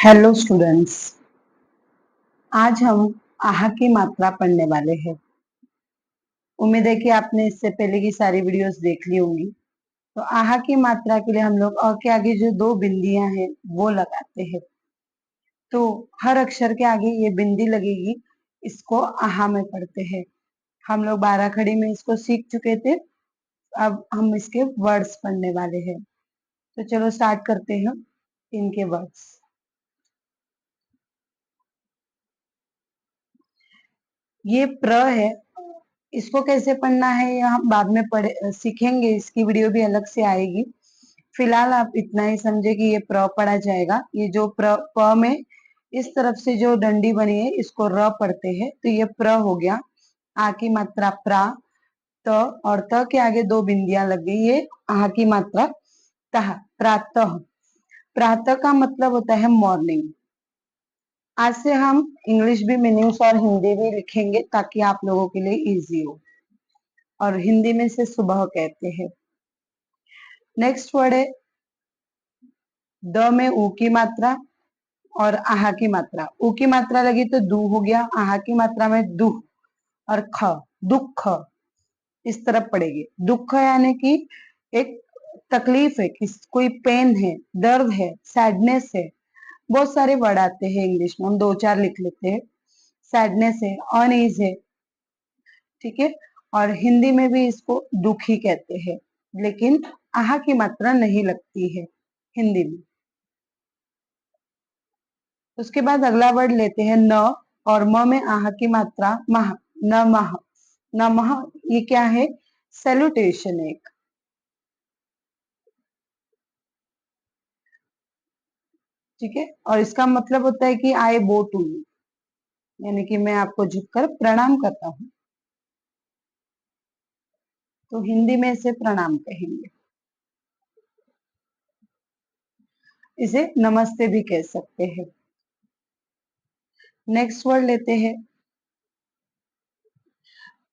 Hello students. आज हम आहा की मात्रा पढ़ने वाले हैं। उम्मीद है कि आपने इससे पहले की सारी वीडियोस देख ली होंगी। तो आहा की मात्रा के लिए हम लोग अ के आगे जो दो बिंदियां हैं वो लगाते हैं। तो हर अक्षर के आगे ये बिंदी लगेगी, इसको आहा में पढ़ते हैं। हम लोग 12 खड़ी में इसको सीख चुके थे। अब हम इसके वर्ड्स पढ़ने वाले हैं। तो चलो स्टार्ट करते हैं इनके वर्ड्स। ये प्र है, इसको कैसे पढ़ना है ये हम बाद में पढ़े सीखेंगे। इसकी वीडियो भी अलग से आएगी। फिलहाल आप इतना ही समझे कि ये प्र पढ़ा जाएगा। ये जो प में इस तरफ से जो डंडी बनी है इसको र पढ़ते हैं, तो ये प्र हो गया। आ की मात्रा प्रा, त और त के आगे दो बिंदियां लग गई, ये आ की मात्रा तह, प्रातः। प्रातः का मतलब होता है मॉर्निंग। आज से हम इंग्लिश भी मीनिंग्स और हिंदी भी लिखेंगे ताकि आप लोगों के लिए इजी हो। और हिंदी में से सुबह कहते हैं। नेक्स्ट वर्ड है द में ऊ की मात्रा और आहा की मात्रा। ऊ की मात्रा लगी तो दू हो गया, आहा की मात्रा में दुह और ख, दुख। इस तरफ पड़ेगी। दुख यानी कि एक तकलीफ है, कोई पेन है, दर्द है, सैडनेस है। बहुत सारे वर्ड आते हैं इंग्लिश में, हम दो चार लिख लेते हैं। सैडनेस है, अनईज है, ठीक है। और हिंदी में भी इसको दुखी कहते हैं, लेकिन आहा की मात्रा नहीं लगती है हिंदी में। उसके बाद अगला वर्ड लेते हैं न, और म में आहा की मात्रा मह, नमः। नमः ये क्या है? सैल्यूटेशन एक, ठीक है। और इसका मतलब होता है कि आई बो टू यू, यानी कि मैं आपको झुककर प्रणाम करता हूँ। तो हिंदी में इसे प्रणाम कहेंगे। इसे नमस्ते भी कह सकते हैं। नेक्स्ट वर्ड लेते हैं,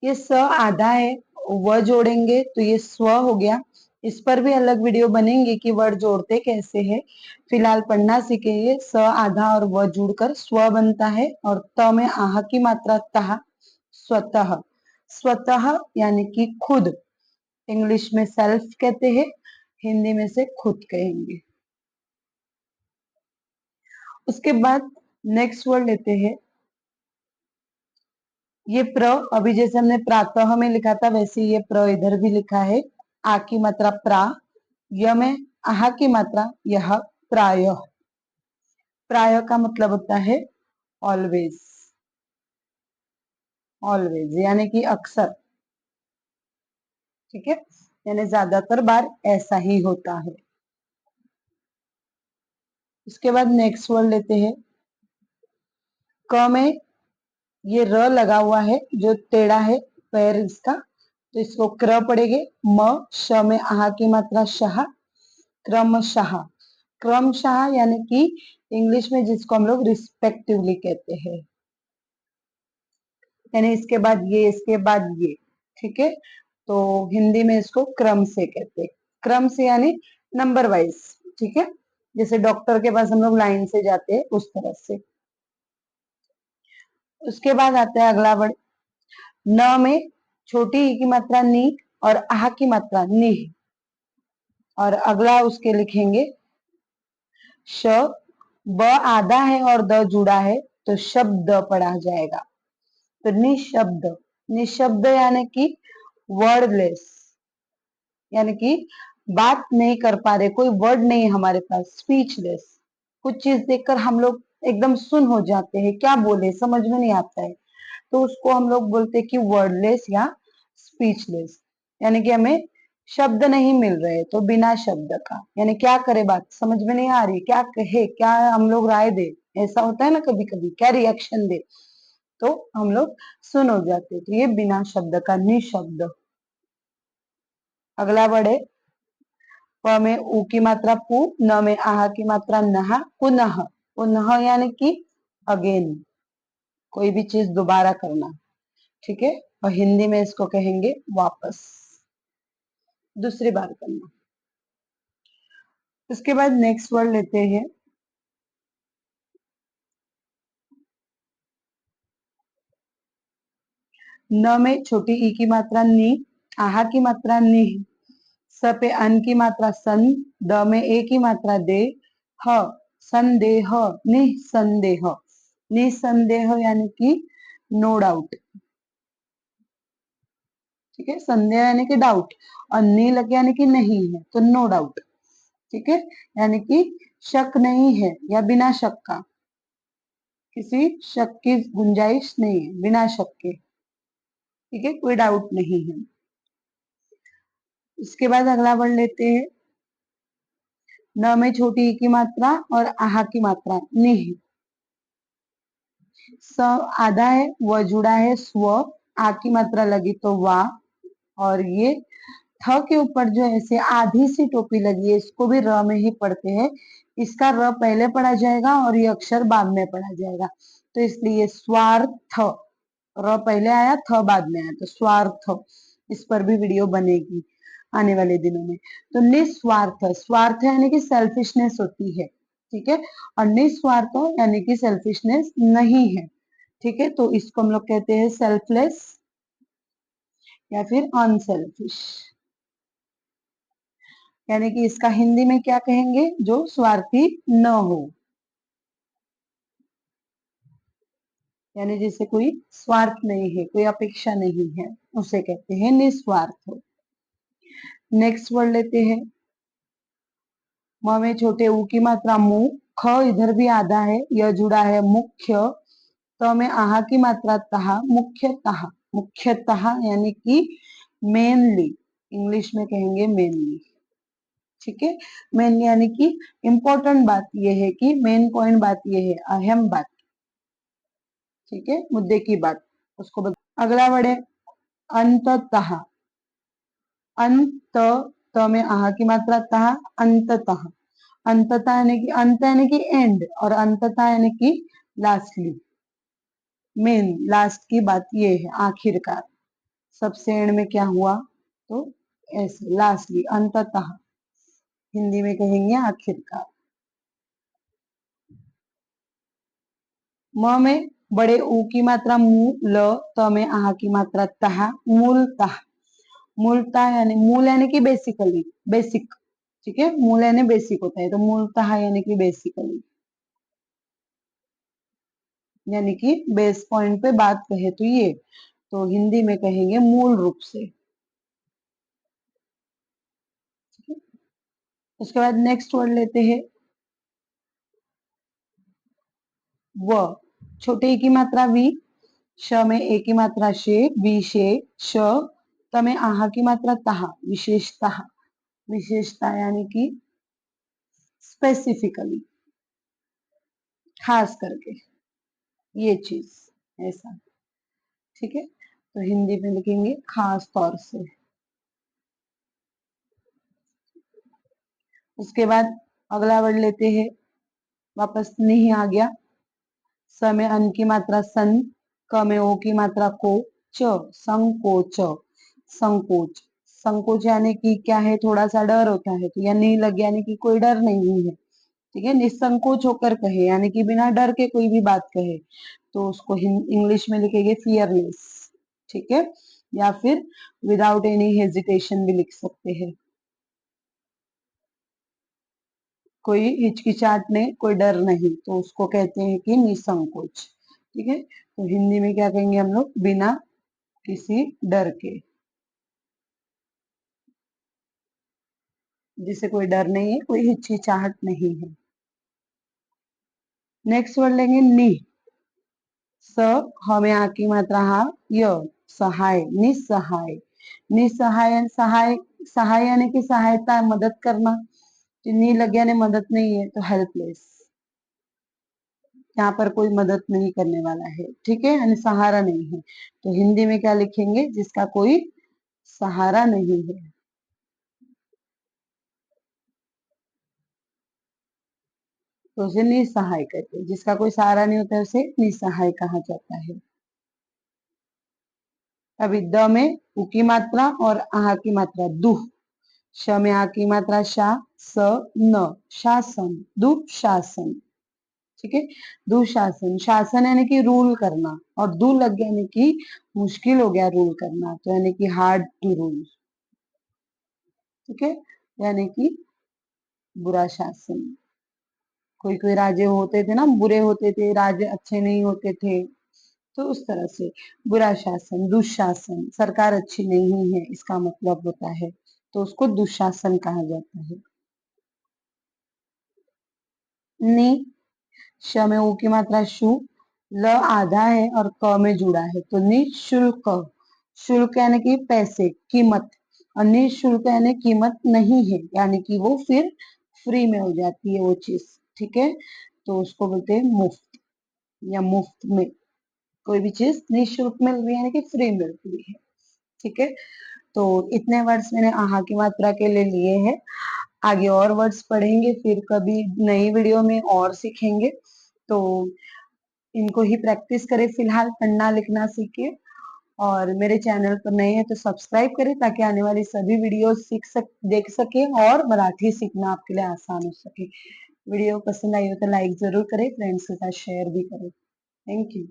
ये स आधा है, व जोड़ेंगे तो ये स्व हो गया। इस पर भी अलग वीडियो बनेंगे कि वर्ड जोड़ते कैसे है। फिलहाल पढ़ना सीखेंगे। स आधा और व जुड़कर स्व बनता है, और त में आह की मात्रा तह, स्वतः। स्वतः यानी कि खुद। इंग्लिश में सेल्फ कहते हैं, हिंदी में से खुद कहेंगे। उसके बाद नेक्स्ट वर्ड लेते हैं, ये प्र अभी जैसे हमने प्रातः में लिखा था वैसे ये प्र इधर भी लिखा है। आ की मात्रा प्रा, य में आहा की मात्रा यह, प्रायः। प्रायः का मतलब होता है ऑलवेज। ऑलवेज यानी कि अक्सर, ठीक है। यानी ज्यादातर बार ऐसा ही होता है। उसके बाद नेक्स्ट वर्ड लेते हैं, क में ये र लगा हुआ है जो टेढ़ा है पैर इसका, तो इसको क्र पड़ेगे। म श में आहा की मात्रा शाह, क्रमशः। क्रमशः यानी कि इंग्लिश में जिसको हम लोग रिस्पेक्टिवली कहते हैं, यानी इसके बाद ये, इसके बाद ये, ठीक है। तो हिंदी में इसको क्रम से कहते हैं। क्रम से यानी नंबर वाइज, ठीक है। जैसे डॉक्टर के पास हम लोग लाइन से जाते हैं उस तरह से। उसके बाद आता है अगला वर्ड, न में छोटी ई की मात्रा नी और आह की मात्रा नि, और अगला उसके लिखेंगे श। ब आधा है और द जुड़ा है, तो शब्द पढ़ा जाएगा। तो निशब्द, निशब्द यानी कि वर्डलेस, यानी कि बात नहीं कर पा रहे, कोई वर्ड नहीं हमारे पास, स्पीचलेस। कुछ चीज देखकर हम लोग एकदम सुन हो जाते हैं, क्या बोले समझ में नहीं आता है, तो उसको हम लोग बोलते हैं कि वर्डलेस या स्पीचलेस। यानी कि हमें शब्द नहीं मिल रहे, तो बिना शब्द का, यानी क्या करे, बात समझ में नहीं आ रही, क्या कहे, क्या हम लोग राय दे। ऐसा होता है ना कभी कभी, क्या रिएक्शन दे, तो हम लोग सुन हो जाते, तो ये बिना शब्द का निशब्द। अगला वर्ड है, प में ऊ की मात्रा पू, न में आह की मात्रा नहा, पुनः। पुनः यानी कि अगेन, कोई भी चीज दोबारा करना, ठीक है। और हिंदी में इसको कहेंगे वापस, दूसरी बार करना। उसके बाद नेक्स्ट वर्ड लेते हैं, न में छोटी ई की मात्रा नी, आहा की मात्रा नी, स पे अन की मात्रा सन, द में ए की मात्रा दे, ह संदेह, निसंदेह, निसंदेह यानी कि नो डाउट। ठीक है, संदेह यानी कि डाउट, और नी लग यानी कि नहीं है, तो नो डाउट। ठीक है, यानी कि शक नहीं है या बिना शक का, किसी शक की गुंजाइश नहीं है, बिना शक के। ठीक है, कोई डाउट नहीं है। इसके बाद अगला वर्ड लेते हैं। न में छोटी ई की मात्रा और आहा की मात्रा निह। स आधा है, व जुड़ा है स्व, आ की मात्रा लगी तो वा, और ये थ के ऊपर जो ऐसे आधी सी टोपी लगी है, इसको भी र में ही पढ़ते हैं। इसका र पहले पढ़ा जाएगा और ये अक्षर बाद में पढ़ा जाएगा, तो इसलिए स्वार्थ, र पहले आया थ बाद में आया, तो स्वार्थ। इस पर भी वीडियो बनेगी आने वाले दिनों में। तो निस्वार्थ, स्वार्थ यानी कि सेल्फिशनेस होती है। ठीक है, और निस्वार्थ यानी कि सेल्फिशनेस नहीं है। ठीक है, तो इसको हम लोग कहते हैं सेल्फलेस या फिर अनसेल्फिश। यानी कि इसका हिंदी में क्या कहेंगे, जो स्वार्थी न हो, यानी जिसे कोई स्वार्थ नहीं है, कोई अपेक्षा नहीं है, उसे कहते हैं निस्वार्थ। नेक्स्ट वर्ड लेते हैं। म में छोटे ऊ की मात्रा मु, ख इधर भी आधा है, य जुड़ा है मुख्य, त में आहा की मात्रा तहा, मुख्यतः, मुख्यतः यानी कि मेनली, इंग्लिश में कहेंगे मेनली। ठीक है, मेन यानी कि इम्पोर्टेंट बात यह है कि मेन पॉइंट बात यह है, अहम बात। ठीक है, मुद्दे की बात उसको अगला वर्ड है अंततः। अंत, त में आहा की मात्रा तहा, अंततः। अंततः यानी कि अंत यानी कि एंड, और अंततः यानी कि लास्टली, मेन लास्ट की बात ये है, आखिरकार। सबसे एंड में क्या हुआ, तो ऐसे लास्टली, अंततः, हिंदी में कहेंगे आखिरकार। म में बड़े ऊ की मात्रा मु, ल, त में आहा की मात्रा तहा, मूलतः। मूलतः यानी मूल यानी कि बेसिकली, बेसिक। ठीक है, मूल यानी बेसिक होता है, तो मूलतः यानी कि बेसिकली, यानी कि बेस पॉइंट पे बात कहे तो ये, तो हिंदी में कहेंगे मूल रूप से। ठीक है, उसके बाद नेक्स्ट वर्ड लेते हैं व, छोटे ई की मात्रा वी, श में ए की मात्रा शे, विशे श, त में आहा की मात्रा तहा, विशेषतः। विशेषता यानी कि स्पेसिफिकली, खास करके ये चीज, ऐसा। ठीक है, तो हिंदी में लिखेंगे खास तौर से। उसके बाद अगला वर्ड लेते हैं, वापस नहीं आ गया। स में अन की मात्रा सन, क में ओ की मात्रा को, च संकोच, संकोच। संकोच यानी कि क्या है, थोड़ा सा डर होता है, तो या नहीं लग यानी कि कोई डर नहीं है। ठीक है, निसंकोच होकर कहे यानी कि बिना डर के कोई भी बात कहे, तो उसको इंग्लिश में लिखेंगे फियरलेस। ठीक है, या फिर विदाउट एनी हेजिटेशन भी लिख सकते हैं, कोई हिचकिचाहट नहीं, कोई डर नहीं, तो उसको कहते हैं कि निसंकोच। ठीक है, तो हिंदी में क्या कहेंगे हम लोग, बिना किसी डर के, जिसे कोई डर नहीं है, कोई हिचकिचाहट नहीं है। नेक्स्ट वर्ड लेंगे नि, स हमें आ की मात्रा हा, य सहाय, निसहाय। निसहाय, सहाय, सहाय यानी कि सहायता, मदद करना, नी लग यानी मदद नहीं है, तो हेल्पलेस, यहाँ पर कोई मदद नहीं करने वाला है। ठीक है, यानी सहारा नहीं है, तो हिंदी में क्या लिखेंगे, जिसका कोई सहारा नहीं है, तो उसे निसहाय कहते हैं। जिसका कोई सहारा नहीं होता है उसे निसहाय कहा जाता है। अभी द में उ की मात्रा और आहा की मात्रा दुह, श में आ की मात्रा शा, स न, शासन, दुशासन। ठीक है। दुशासन, शासन यानी कि रूल करना, और दु लग गया यानी कि मुश्किल हो गया रूल करना, तो यानी कि हार्ड टू रूल। ठीक है, यानी कि बुरा शासन। कोई कोई राजे होते थे ना, बुरे होते थे, राजे अच्छे नहीं होते थे, तो उस तरह से बुरा शासन, दुशासन, सरकार अच्छी नहीं है इसका मतलब होता है, तो उसको दुशासन कहा जाता है। नि, श में ऊ की मात्रा शु, ल आधा है और क में जुड़ा है, तो निशुल्क। शुल्क यानी कि पैसे, कीमत, और निशुल्क यानी कीमत नहीं है, यानी कि वो फिर फ्री में हो जाती है वो चीज। ठीक है, तो उसको बोलते हैं मुफ्त, या मुफ्त में कोई भी चीज निःशुल्क मिल रही है यानी कि फ्री मिल रही है। ठीक है, तो इतने वर्ड्स मैंने आहा की मात्रा के लिए लिए हैं। आगे और वर्ड्स पढ़ेंगे, फिर कभी नई वीडियो में और सीखेंगे, तो इनको ही प्रैक्टिस करें। फिलहाल पढ़ना लिखना सीखिए, और मेरे चैनल पर नए हैं तो सब्सक्राइब करें, ताकि आने वाली सभी वीडियो देख सके और मराठी सीखना आपके लिए आसान हो सके। वीडियो पसंद आई हो तो लाइक जरूर करें, फ्रेंड्स के साथ शेयर भी करें। Thank you.